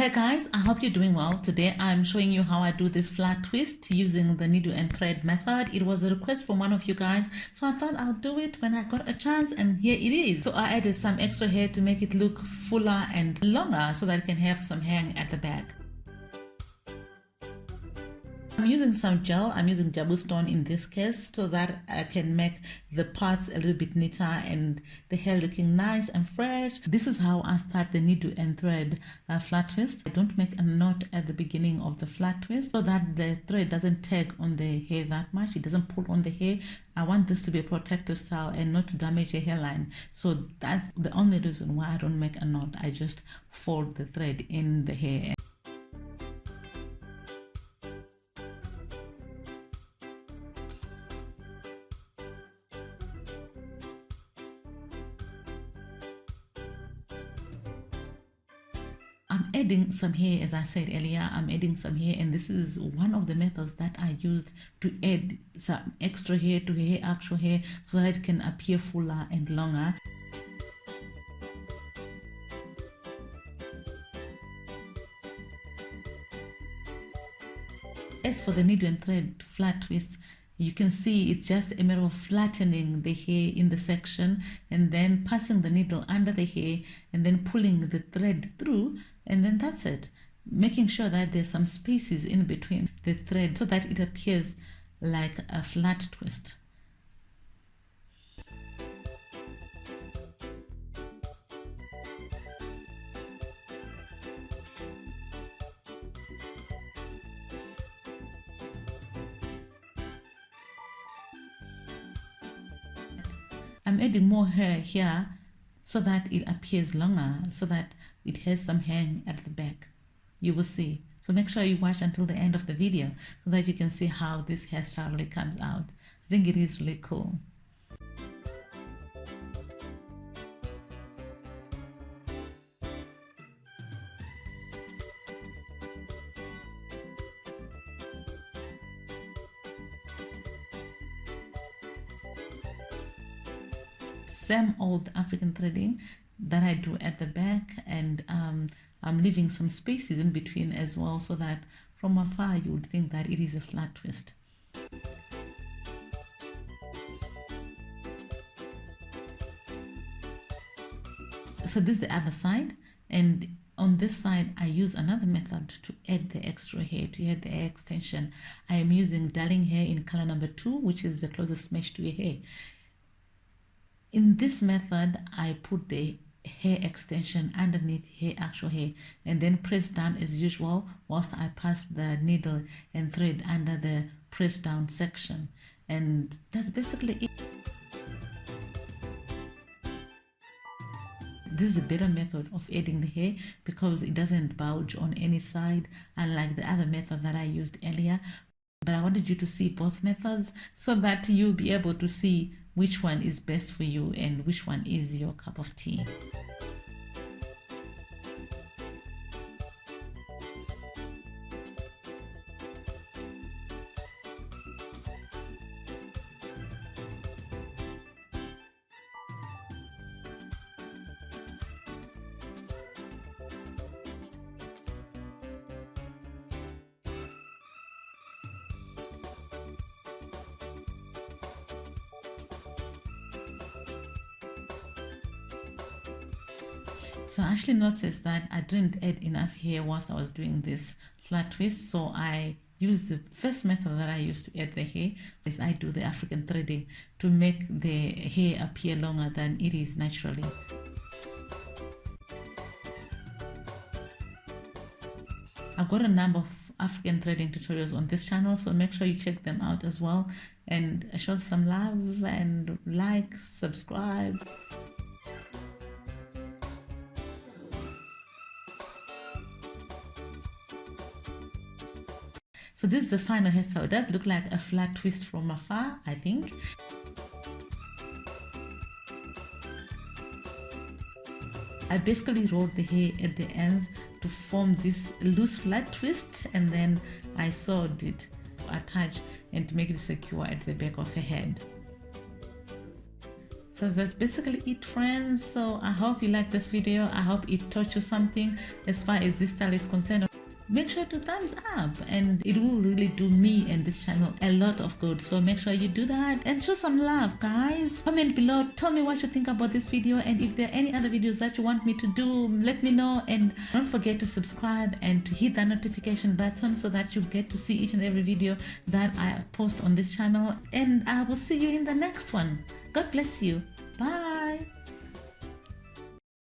Hey guys, I hope you're doing well. Today I'm showing you how I do this flat twist using the needle and thread method. It was a request from one of you guys, so I thought I'll do it when I got a chance, and here it is. So I added some extra hair to make it look fuller and longer so that it can have some hang at the back. I'm using some gel. I'm using Jabu Stone in this case so that I can make the parts a little bit neater and the hair looking nice and fresh. This is how I start the needle and thread flat twist. I don't make a knot at the beginning of the flat twist so that the thread doesn't tag on the hair that much. It doesn't pull on the hair. I want this to be a protective style and not to damage the hairline. So that's the only reason why I don't make a knot. I just fold the thread in the hair. I'm adding some hair, as I said earlier. I'm adding some hair, and this is one of the methods that I used to add some extra hair to hair, actual hair, so that it can appear fuller and longer. As for the needle and thread flat twist, you can see it's just a matter of flattening the hair in the section and then passing the needle under the hair and then pulling the thread through, and then that's it. Making sure that there's some spaces in between the thread so that it appears like a flat twist. I'm adding more hair here so that it appears longer, so that it has some hang at the back. You will see. So make sure you watch until the end of the video so that you can see how this hairstyle really comes out. I think it is really cool. Same old African threading that I do at the back, and I'm leaving some spaces in between as well so that from afar you would think that it is a flat twist. So this is the other side, and on this side I use another method to add the extra hair, to add the hair extension. I am using Darling hair in color number 2, which is the closest mesh to your hair. In this method, I put the hair extension underneath actual hair and then press down as usual whilst I pass the needle and thread under the press down section, and that's basically it. This is a better method of adding the hair because it doesn't bulge on any side, unlike the other method that I used earlier. But I wanted you to see both methods so that you'll be able to see which one is best for you and which one is your cup of tea. So I actually noticed that I didn't add enough hair whilst I was doing this flat twist, so I used the first method that I used to add the hair. Is I do the African threading to make the hair appear longer than it is naturally. I've got a number of African threading tutorials on this channel, so make sure you check them out as well and show some love and like, subscribe. So this is the final hairstyle. It does look like a flat twist from afar, I think. I basically rolled the hair at the ends to form this loose flat twist, and then I sewed it to attach and to make it secure at the back of her head. So that's basically it, friends. So I hope you like this video. I hope it taught you something as far as this style is concerned. Make sure to thumbs up, and it will really do me and this channel a lot of good. So make sure you do that and show some love, guys. Comment below, tell me what you think about this video, and if there are any other videos that you want me to do, let me know. And don't forget to subscribe and to hit that notification button so that you get to see each and every video that I post on this channel. And I will see you in the next one. God bless you. Bye.